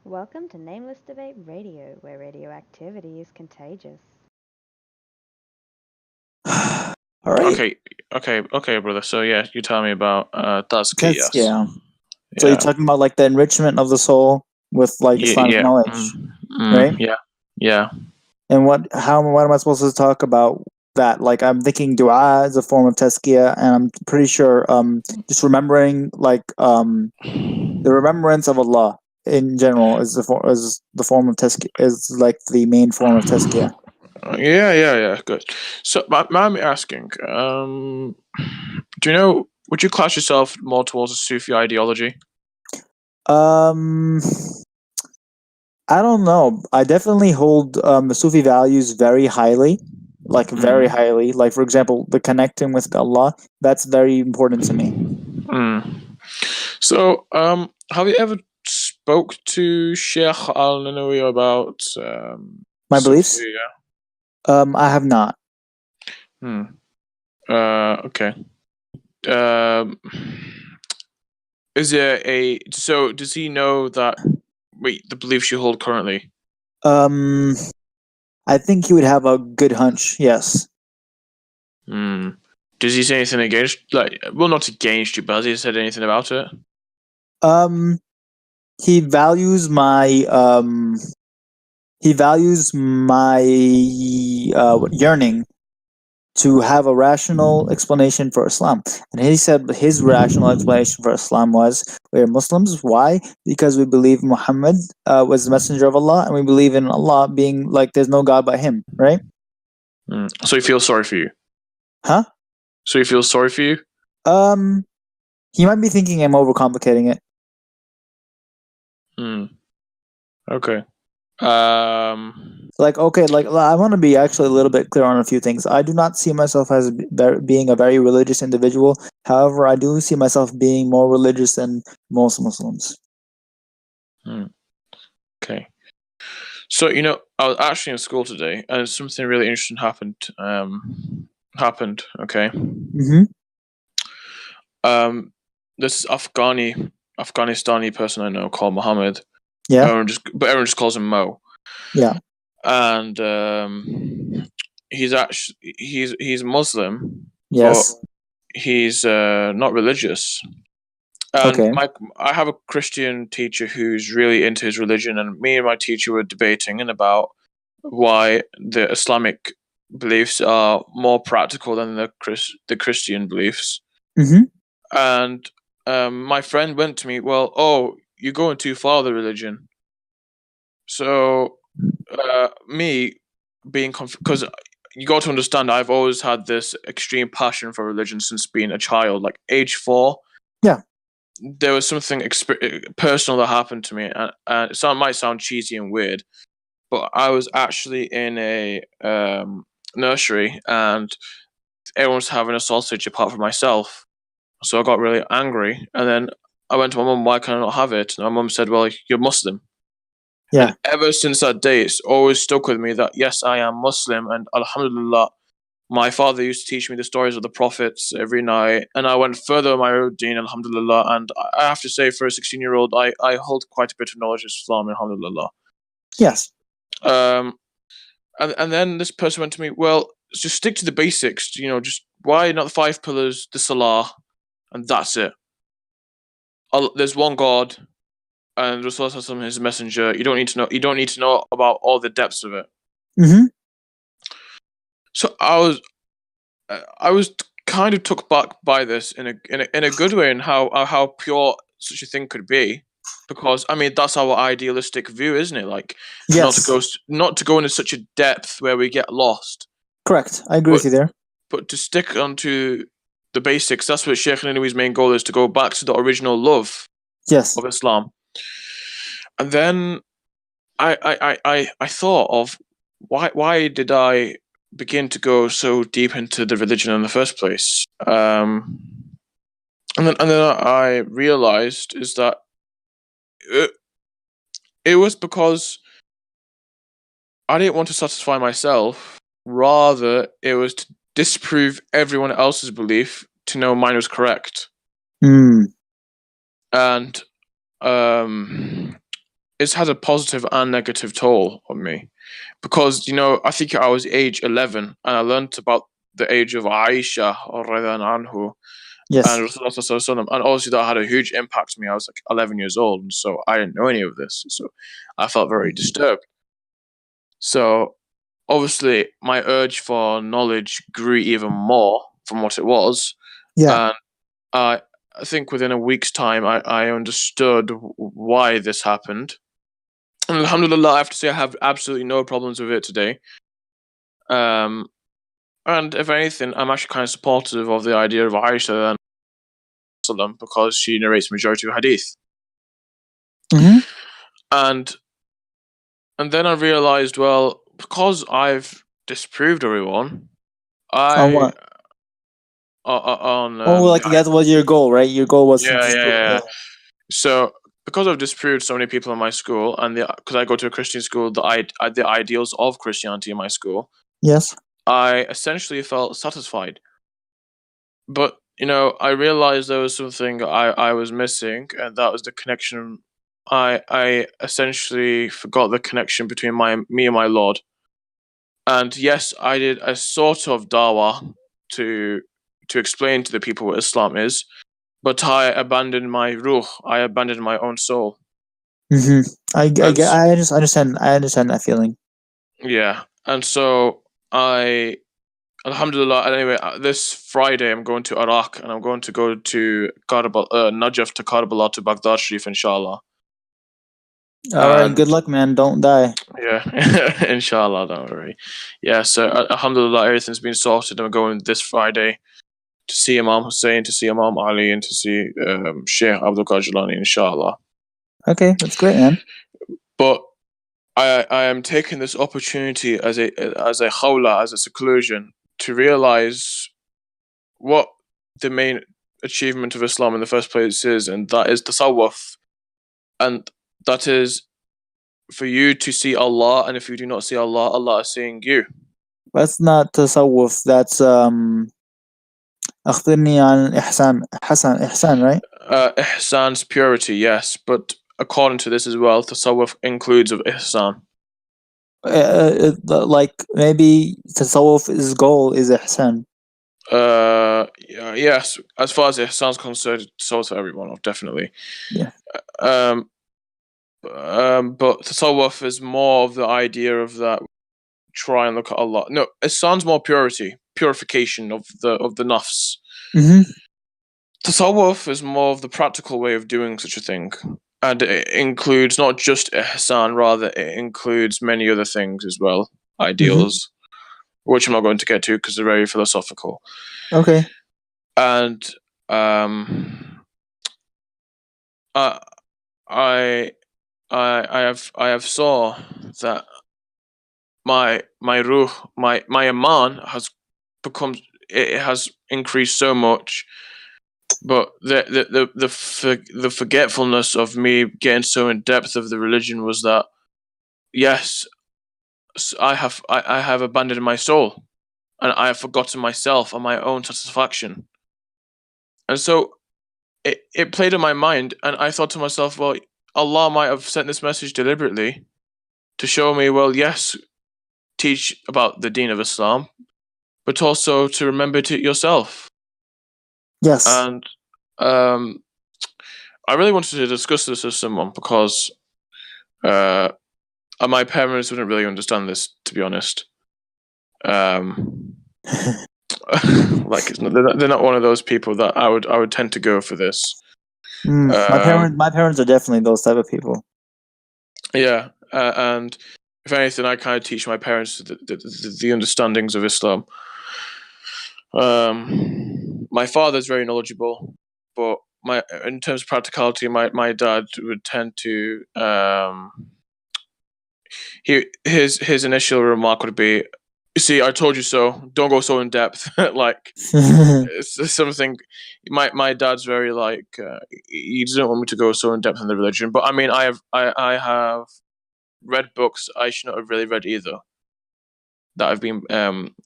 Welcome to Nameless Debate Radio, where radioactivity is contagious. All right. Okay, brother. So yeah, you tell me about Tazkiyah. Yes. Yeah. So you're talking about like the enrichment of the soul with like Islamic knowledge, right? Yeah. And what am I supposed to talk about that? Like I'm thinking dua is a form of tazkiyah, and I'm pretty sure just remembering like the remembrance of Allah in general is the form of tazkiyah, is like the main form of tazkiyah. Yeah. Good. So, I'm asking, do you know? Would you class yourself more towards a Sufi ideology? I don't know. I definitely hold the Sufi values very highly, like very highly. Like for example, the connecting with Allah. That's very important to me. So, have you ever spoke to Sheikh Al Nanawi about my beliefs? I have not. Okay. Is there a so? Does he know that? Wait, the beliefs you hold currently? I think he would have a good hunch. Yes. Does he say anything against? Not against you, but has he said anything about it? He values my yearning to have a rational explanation for Islam. And he said his rational explanation for Islam was, we are Muslims. Why? Because we believe Muhammad was the messenger of Allah, and we believe in Allah being like there's no God but him, right? So he feels sorry for you? Huh? So he feels sorry for you? He might be thinking I'm overcomplicating it. Okay. Like I want to be actually a little bit clear on a few things. I do not see myself as being a very religious individual. However, I do see myself being more religious than most Muslims. Okay. So I was actually in school today, and something really interesting happened. Okay. This Afghanistani person I know called Mohammed. Yeah. Everyone just calls him Mo. Yeah. And he's Muslim. Yes. But he's not religious. And okay. I have a Christian teacher who's really into his religion, and me and my teacher were debating about why the Islamic beliefs are more practical than the Christian beliefs. And my friend went to me, well, you're going too far with the religion. So me being because you got to understand, I've always had this extreme passion for religion since being a child, like age 4. Yeah. There was something personal that happened to me, and it might sound cheesy and weird, but I was actually in a nursery, and everyone's having a sausage apart from myself. So I got really angry, and then I went to my mum, why can I not have it? And my mum said, well, you're Muslim. Yeah. And ever since that day, it's always stuck with me that, yes, I am Muslim, and alhamdulillah, my father used to teach me the stories of the prophets every night, and I went further in my own deen, alhamdulillah, and I have to say, for a 16-year-old, I hold quite a bit of knowledge of Islam, alhamdulillah. Yes. And then this person went to me, well, just stick to the basics, just why not the 5 pillars, the salah, and that's it. There's one God, and Rasulullah is his messenger. You don't need to know about all the depths of it. So I was kind of took back by this in a good way, and how pure such a thing could be, because I mean that's our idealistic view, isn't it? Like, yes. not to go into such a depth where we get lost. Correct. I agree with you there. But to stick onto the basics, that's what Sheikh Nanawi's main goal is, to go back to the original love of Islam. And then I thought of why did I begin to go so deep into the religion in the first place? And then I realized is that it was because I didn't want to satisfy myself. Rather, it was to disprove everyone else's belief to know mine was correct. And it has a positive and negative toll on me, because I think I was age 11 and I learned about the age of Aisha or anhu Yes. and Rasulullah Sallallahu Alaihi Wasallam, and obviously that had a huge impact on me. I was like 11 years old, and so I didn't know any of this, so I felt very disturbed. So obviously my urge for knowledge grew even more from what it was. Yeah. And I think within a week's time I understood why this happened. And alhamdulillah, I have to say I have absolutely no problems with it today. And if anything, I'm actually kind of supportive of the idea of Aisha and because she narrates majority of hadith. Mm-hmm. And then I realized, well, because I've disproved everyone, On what? on Like that was your goal, right? Your goal was to yeah. So because I've disproved so many people in my school, and because I go to a Christian school, the ideals of Christianity in my school, Yes. I essentially felt satisfied. But I realized there was something I was missing, and that was the connection. I essentially forgot the connection between me and my Lord. And yes, I did a sort of dawah to explain to the people what Islam is, but I abandoned my ruh. I abandoned my own soul. Mm-hmm. I And just understand. I understand that feeling. yeah, and so Alhamdulillah. Anyway, this Friday I'm going to Iraq, and I'm going to go to Najaf to Karbala to Baghdad Sharif, inshallah. All right. And Good luck, man. Don't die. yeah, inshallah, don't worry. Yeah, so alhamdulillah, everything's been sorted. I'm going this Friday to see Imam Hussein, to see Imam Ali, and to see Sheikh Abdul Qadir Jilani, inshallah. Okay, that's great, man. But I am taking this opportunity as a khawla, as a seclusion, to realize what the main achievement of Islam in the first place is, and that is tasawwuf. And that is for you to see Allah, and if you do not see Allah, Allah is seeing you. That's not tasawwuf. That's أخبرني عن إحسان إحسان, right? Ihsan's purity, yes, but according to this as well, tasawwuf includes of ihsan. Like maybe tasawwuf's goal is ihsan. Yes, as far as ihsan's concerned, so to everyone, definitely. Yeah. But tasawwuf is more of the idea of that. Try and look at Allah. No, ihsan's more purification of the nafs. Mm-hmm. Tasawwuf is more of the practical way of doing such a thing. And it includes not just ihsan, rather it includes many other things as well, ideals, which I'm not going to get to because they're very philosophical. Okay. And I have saw that my ruh, my iman has become, it has increased so much. But the forgetfulness of me getting so in depth of the religion was that, yes, I have abandoned my soul, and I have forgotten myself and my own satisfaction. And so it played in my mind, and I thought to myself, well, Allah might have sent this message deliberately to show me, well, yes, teach about the deen of Islam, but also to remember it yourself. Yes. And I really wanted to discuss this with someone because my parents wouldn't really understand this, to be honest. Like they're not one of those people that I would tend to go for this. My parents are definitely those type of people. Yeah, and if anything, I kind of teach my parents the understandings of Islam. My father's very knowledgeable, but in terms of practicality, my dad would tend to his initial remark would be, "You see, I told you so. Don't go so in depth." Like it's something. My dad's very like he doesn't want me to go so in depth in the religion. But I mean, I have read books I should not have really read either, that have been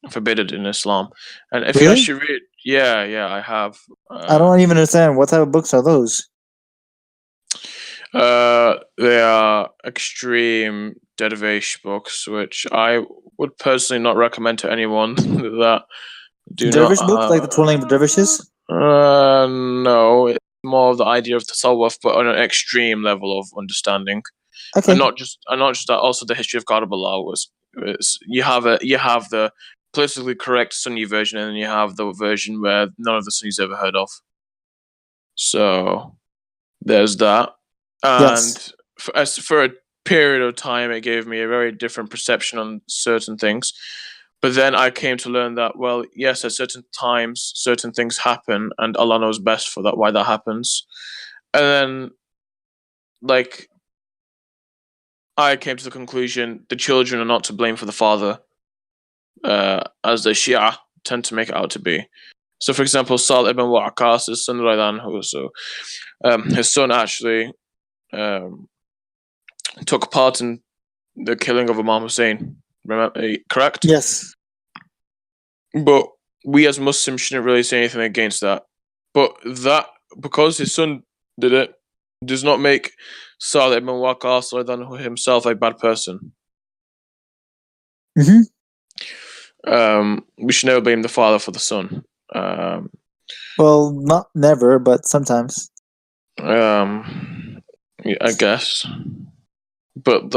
forbidden in Islam. And if you Really? actually read, yeah, I have. I don't even understand what type of books are those. They are extreme dervish books, which I would personally not recommend to anyone that do Dervish not books, like the twirling of dervishes. no, it's more of the idea of tasawwuf, but on an extreme level of understanding, Okay. and not just that. Also, the history of Karbala was you have the politically correct Sunni version, and then you have the version where none of the Sunnis ever heard of. So there's that, and Yes. for a period of time, it gave me a very different perception on certain things. But then I came to learn that, well, yes, at certain times, certain things happen, and Allah knows best for that, why that happens. And then, like, I came to the conclusion the children are not to blame for the father, as the Shia tend to make it out to be. So, for example, Sal ibn Wa'qas, his son Raydan, his son actually took part in the killing of Imam Hussein. Remember, correct? Yes. But we as Muslims shouldn't really say anything against that. But that, because his son did it, does not make Salih ibn Waqas or than himself a bad person. Mm-hmm. We should never blame the father for the son. Well, not never, but sometimes. Yeah, I guess. But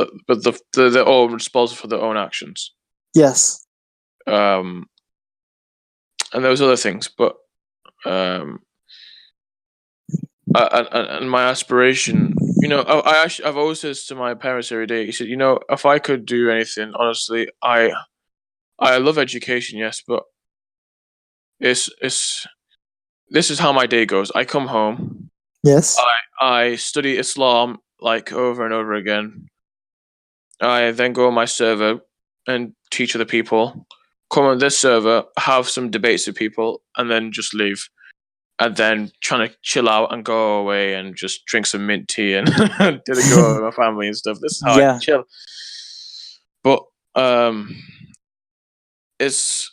they're all responsible for their own actions. Yes. And there was other things, but and my aspiration, I've always said this to my parents every day. He said, if I could do anything, honestly, I love education, yes, but this is how my day goes. I come home, Yes. I study Islam like over and over again. I then go on my server and teach other people. Come on this server, have some debates with people, and then just leave. And then trying to chill out and go away and just drink some mint tea and did a go with my family and stuff. This is how I Yeah. chill. But it's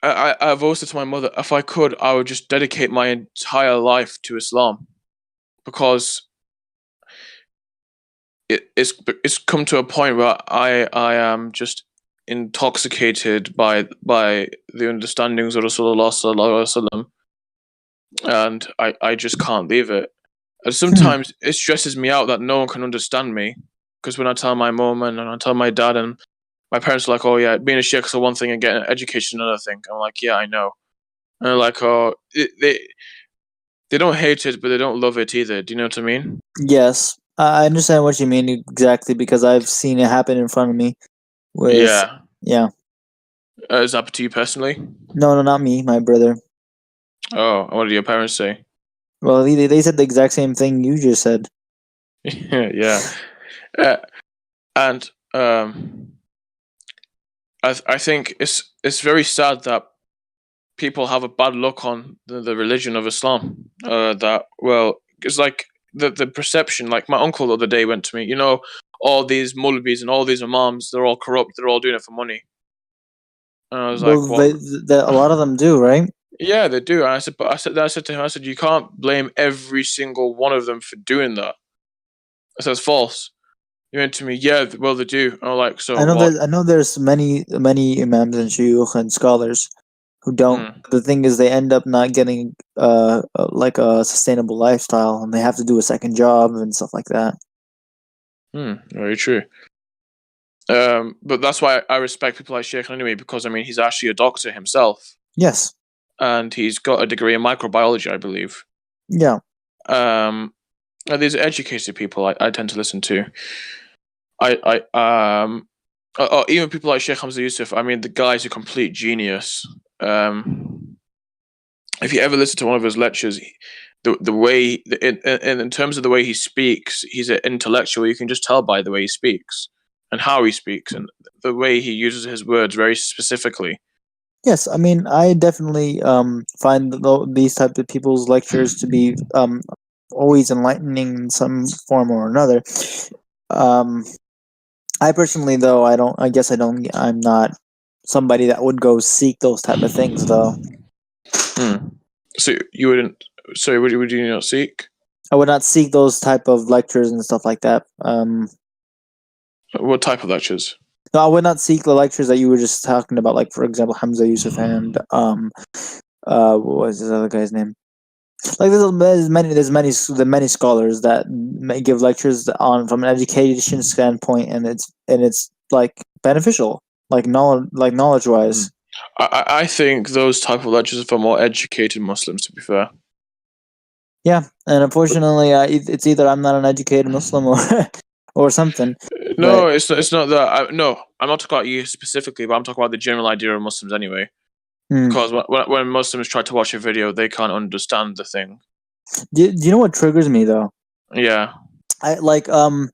I've also said to my mother, if I could, I would just dedicate my entire life to Islam, because it's come to a point where I am just intoxicated by the understandings of Rasulullah sallallahu alaihi wasallam, and I just can't leave it. And sometimes it stresses me out that no one can understand me, because when I tell my mom and I tell my dad, and my parents are like, "Oh yeah, being a sheikh is one thing and getting an education is another thing." I'm like, "Yeah, I know." And they're like, "Oh, they don't hate it, but they don't love it either." Do you know what I mean? Yes. I understand what you mean exactly, because I've seen it happen in front of me. Yeah. Yeah. Is that to you personally? No, not me. My brother. Oh, what did your parents say? Well, they said the exact same thing you just said. Yeah. And I think it's very sad that people have a bad look on the religion of Islam. That, well, it's like the perception. Like my uncle the other day went to me. All these mulbis and all these imams, they're all corrupt. They're all doing it for money. And I was like, Well, well, a lot of them do, right? yeah, they do. And I said to him, I said, you can't blame every single one of them for doing that. I said, it's false. He went to me, yeah, well, they do. And I'm like, so what? I know there's many imams and shuyukh and scholars who don't. The thing is, they end up not getting like a sustainable lifestyle, and they have to do a second job and stuff like that. Very true. But that's why I respect people like Sheikh anyway, because I mean, he's actually a doctor himself. Yes. And he's got a degree in microbiology, I believe. Yeah. And these educated people I tend to listen to. Even people like Sheikh Hamza Yusuf. I mean, the guy's a complete genius. If you ever listen to one of his lectures, the way in terms of the way he speaks, he's an intellectual. You can just tell by the way he speaks and how he speaks and the way he uses his words very specifically. Yes, I mean, I definitely find these type of people's lectures to be always enlightening in some form or another. I personally, though, I'm not somebody that would go seek those type of things, though. So you wouldn't? Sorry, would you not seek? I would not seek those type of lectures and stuff like that. What type of lectures? No, I would not seek the lectures that you were just talking about, like for example, Hamza Yusuf and what was this other guy's name? Like there's many scholars that may give lectures on from an education standpoint, and it's like beneficial, like knowledge wise. I think those type of lectures are for more educated Muslims, to be fair. Yeah, and unfortunately, it's either I'm not an educated Muslim or something. No, But it's not that. No, I'm not talking about you specifically, but I'm talking about the general idea of Muslims anyway. Because when Muslims try to watch a video, they can't understand the thing. do you know what triggers me though? Yeah. I like and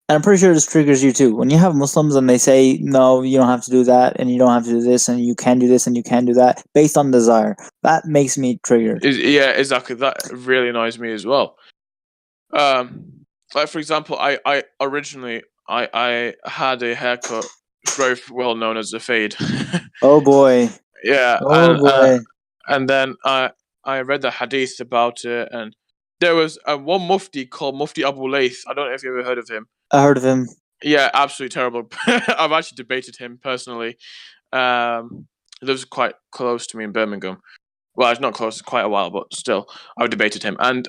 I'm pretty sure this triggers you too. When you have Muslims and they say, no, you don't have to do that, and you don't have to do this, and you can do this, and you can do that, based on desire, that makes me triggered. Yeah, exactly. That really annoys me as well. Like for example, I originally I had a haircut very well known as a fade. Oh boy. Yeah, Oh boy. and then I read the hadith about it, and there was one mufti called Mufti Abu Layth. I don't know if you ever heard of him. I heard of him. Yeah, absolutely terrible. I've actually debated him personally. He lives quite close to me in Birmingham. Well, it's not close, it's quite a while, but still, I debated him. And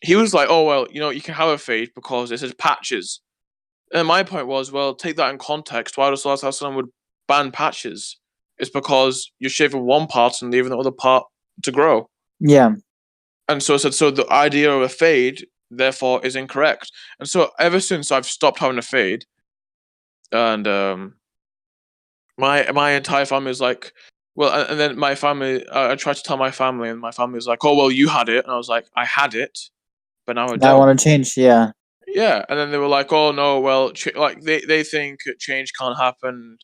he was like, oh, well, you can have a fade because it says patches. And my point was, well, take that in context. Why Rasulullah would ban patches? It's because you're shaving one part and leaving the other part to grow. Yeah. And so I said, so the idea of a fade, therefore, is incorrect. And so ever since I've stopped having a fade, and my entire family is like, well, and then my family, I tried to tell my family, and my family was like, oh, well, you had it. And I was like, I had it, but now I don't. I want to change. Yeah. Yeah, and then they were like, "Oh no, well, like they think change can't happen."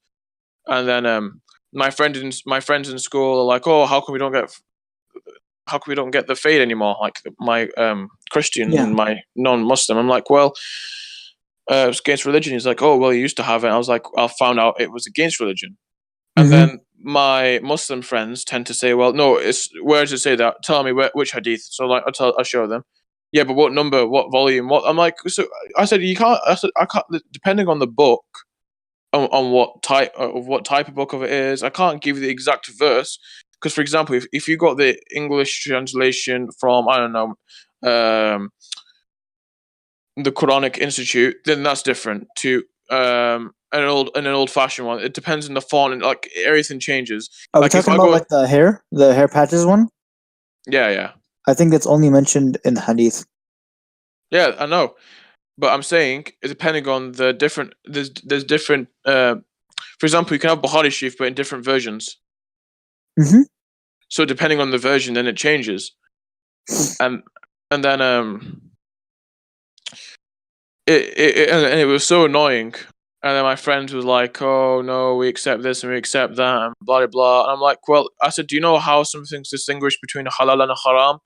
And then my friends in school are like, "Oh, how come we don't get the fade anymore?" Like my Christian and my non-Muslim. I'm like, "Well, it's against religion." He's like, "Oh, well, you used to have it." I was like, "I found out it was against religion." And then my Muslim friends tend to say, "Well, no, where does it say that? Tell me which hadith." So like, I'll show them. Yeah, but what number, what volume, what? I'm like, so I said you can't. I said I can't. Depending on the book, on what type of book of it is, I can't give you the exact verse. Because, for example, if you got the English translation from I don't know, the Quranic Institute, then that's different to an old fashioned one. It depends on the font and like everything changes. Are we Like if talking I about go, like the hair patches one? yeah. I think that's only mentioned in the hadith. Yeah, I know. But I'm saying, depending on the different, there's different. For example, you can have Bukhari Sharif, but in different versions. So depending on the version, then it changes. And then it was so annoying. And then my friend was like, "Oh no, we accept this and we accept that, and blah blah blah." And I'm like, "Well," I said, "Do you know how something's distinguished between a halal and a haram?"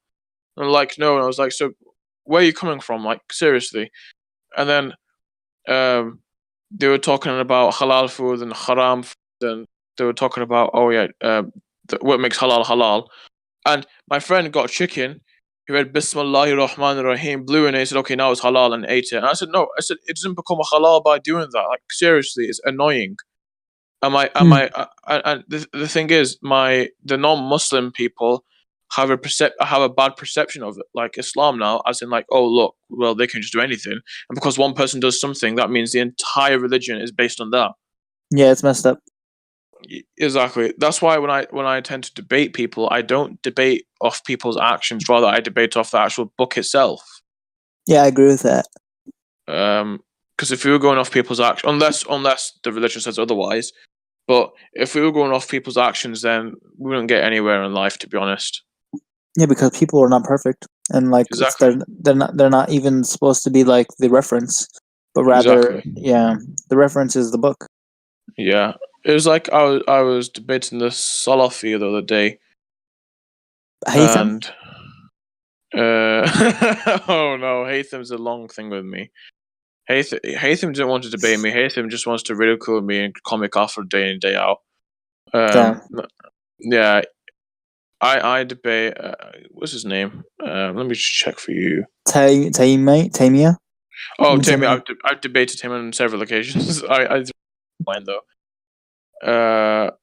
And I'm like, "No." And I was like, "So, where are you coming from? Like, seriously?" And then they were talking about halal food and haram food, and they were talking about, oh yeah, what makes halal. And my friend got chicken. He read Bismillahir Rahmanir Rahim, blew in it, he said, okay, now it's halal, and ate it. And I said, no, it doesn't become a halal by doing that. Like, seriously, it's annoying. And the thing is, the non-Muslim people have a bad perception of it, like Islam now, as in like, oh look, well they can just do anything, and because one person does something, that means the entire religion is based on that. Yeah, it's messed up. Exactly. That's why when I tend to debate people, I don't debate off people's actions. Rather, I debate off the actual book itself. Yeah, I agree with that. Because if we were going off people's actions, unless the religion says otherwise, but if we were going off people's actions, then we wouldn't get anywhere in life, to be honest. Yeah, because people are not perfect, and like Exactly. they're not even supposed to be like the reference, but rather, the reference is the book. Yeah, it was like I was debating the Salafi the other day, Haytham? and oh no, Haytham's a long thing with me. Haytham didn't want to debate me. Haytham just wants to ridicule me and comic off for day in day out. Damn. Yeah, I debate. What's his name? Let me just check for you. Taimiyah? Oh, Ibn Tammy, Taymiyyah. I've debated him on several occasions. I mind though. The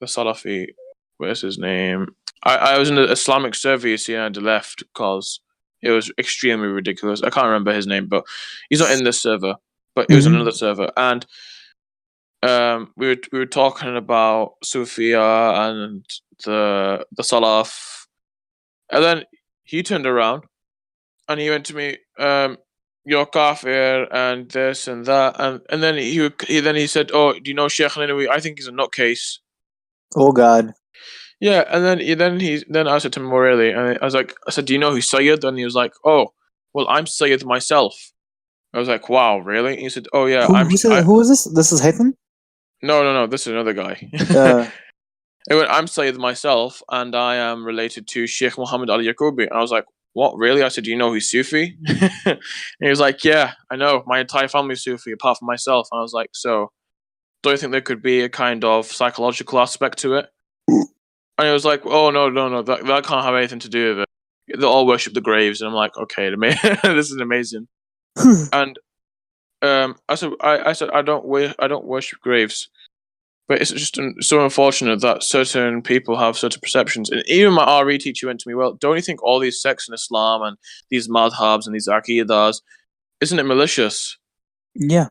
Salafi. Where's his name? I was in the Islamic survey, you see, and I left because it was extremely ridiculous. I can't remember his name, but he's not in this server. But it was Mhm. another server, and we were talking about Sufia and the Salaf, and then he turned around and he went to me, "You're kafir and this and that," and then he said, "Oh, do you know Sheikh Ninawi? I think he's a nutcase." Oh God. Yeah, and then I said to him more really, and I said, "Do you know who's Sayyid?" And he was like, "Oh, well, I'm Sayyid myself." I was like, "Wow, really?" And he said, "Oh yeah, Who is this? This is Haytham? no, this is another guy." Uh, He went, "I'm Sayyid myself, and I am related to Sheikh Muhammad Al Yaqubi." And I was like, "What, really?" I said, "Do you know who's Sufi?" And he was like, "Yeah, I know. My entire family's Sufi, apart from myself." And I was like, "So, do you think there could be a kind of psychological aspect to it?" And he was like, "Oh no, that can't have anything to do with it. They all worship the graves." And I'm like, "Okay, this is amazing." And I said, I don't worship graves." But it's just so unfortunate that certain people have certain perceptions. And even my RE teacher went to me, "Well, don't you think all these sects in Islam and these madhabs and these aqidas, isn't it malicious?" yeah.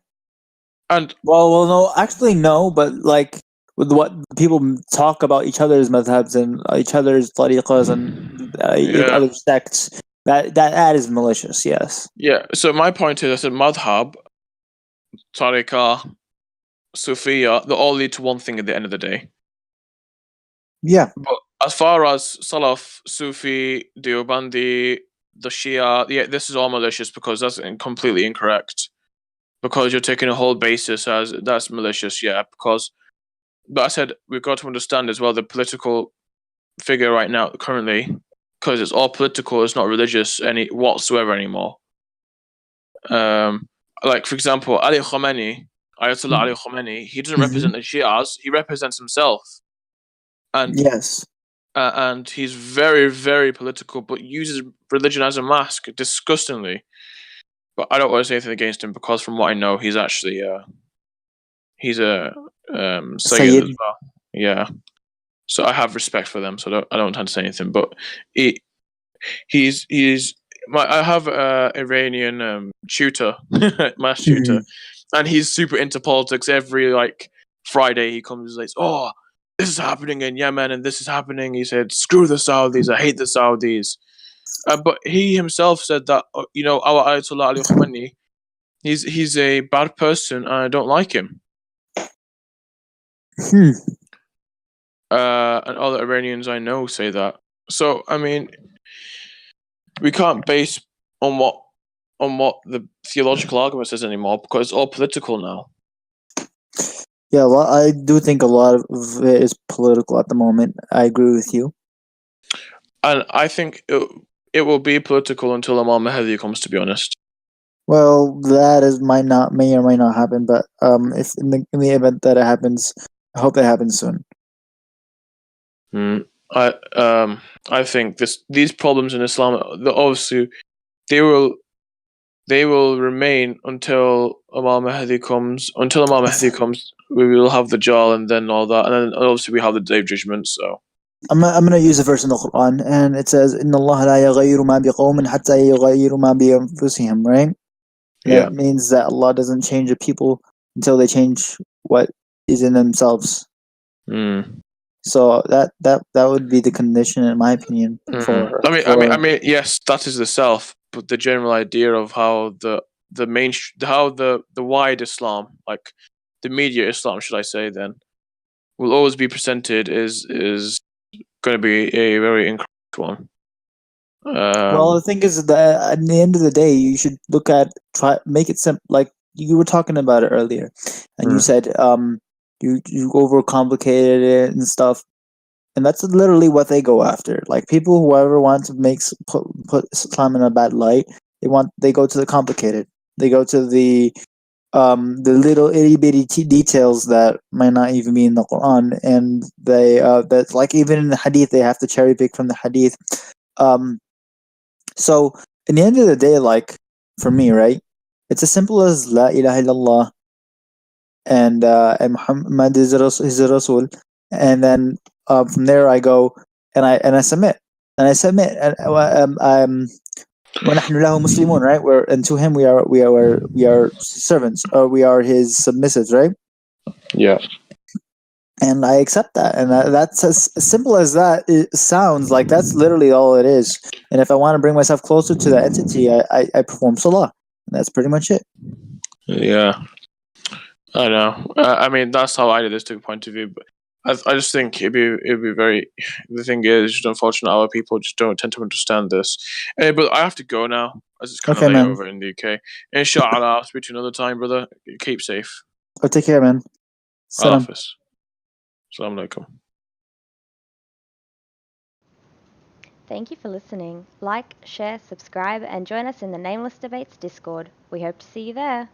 And Well, no. Actually, no. But like with what people talk about each other's madhabs and each other's tariqas and yeah, other sects, that is malicious. Yes. yeah. So my point is, I said madhab, tariqah, Sufiya, they all lead to one thing at the end of the day. Yeah. But as far as Salaf, Sufi, Deobandi, the Shia, yeah, this is all malicious because that's completely incorrect. Because you're taking a whole basis as that's malicious, yeah. But I said we've got to understand as well the political figure right now, currently, because it's all political, it's not religious any whatsoever anymore. Like for example, Ali Khamenei, Ayatollah Ali Khamenei, he doesn't represent the Shias, he represents himself, and Yes. and he's very, very political, but uses religion as a mask disgustingly. But I don't want to say anything against him because, from what I know, he's actually he's a Sayyid as Sayyid. well. Yeah, so I have respect for them. So I don't intend to say anything. But he's I have a Iranian tutor, math tutor, and he's super into politics. Every like Friday, he comes and says, "Oh, this is happening in Yemen and this is happening." He said, "Screw the Saudis. I hate the Saudis." But he himself said that our Ayatollah Ali Khamenei, he's a bad person and I don't like him. And other Iranians I know say that. So I mean, we can't base on what the theological argument says anymore because it's all political now. Yeah, well, I do think a lot of it is political at the moment. I agree with you. And I think it will be political until Imam Mahdi comes, to be honest. Well, that may or may not happen, but if in the event that it happens, I hope it happens soon. I think these problems in Islam, obviously, they will remain until Imam Mahdi comes. Until Imam Mahdi comes, we will have the Dajjal and then all that, and then obviously we have the Day of Judgment. So I'm gonna use a verse in the Quran, and it says, "Inna Allah la yaghayyiru ma biqawmin hatta yaghayyiru ma bi anfusihim." Right? yeah. That means that Allah doesn't change the people until they change what is in themselves. So that would be the condition, in my opinion. I mean, yes, that is the self, but the general idea of how the wide Islam, like the media Islam, should I say, then will always be presented is going to be a very incorrect one. Well, the thing is that at the end of the day, you should make it simple. Like you were talking about it earlier, and you said you overcomplicated it and stuff, and that's literally what they go after. Like whoever wants to put Islam in a bad light, they go to the complicated. They go to the the little itty bitty details that might not even be in the Quran, and they that's like even in the Hadith they have to cherry pick from the Hadith. So in the end of the day, like for me, right, it's as simple as La ilaha illallah and Muhammad is a Rasul, and then from there I go and I submit and وَنَحْنُ لَهُ مُسْلِمُونَ, right? And to him we are servants, or we are his submissives, right? Yeah. And I accept that, and that's as simple as that. It sounds like that's literally all it is. And if I want to bring myself closer to that entity, I perform salah, and that's pretty much it. Yeah. I know. I mean, that's how idealistic point of view. But I just think it'd be very. The thing is, just unfortunate our people just don't tend to understand this. But I have to go now, as it's kind of Okay, late man. over in the UK. Inshallah, I'll speak to you another time, brother. Keep safe. Oh, take care, man. Salam. Hafiz. Assalamu alaikum. Thank you for listening. Like, share, subscribe, and join us in the Nameless Debates Discord. We hope to see you there.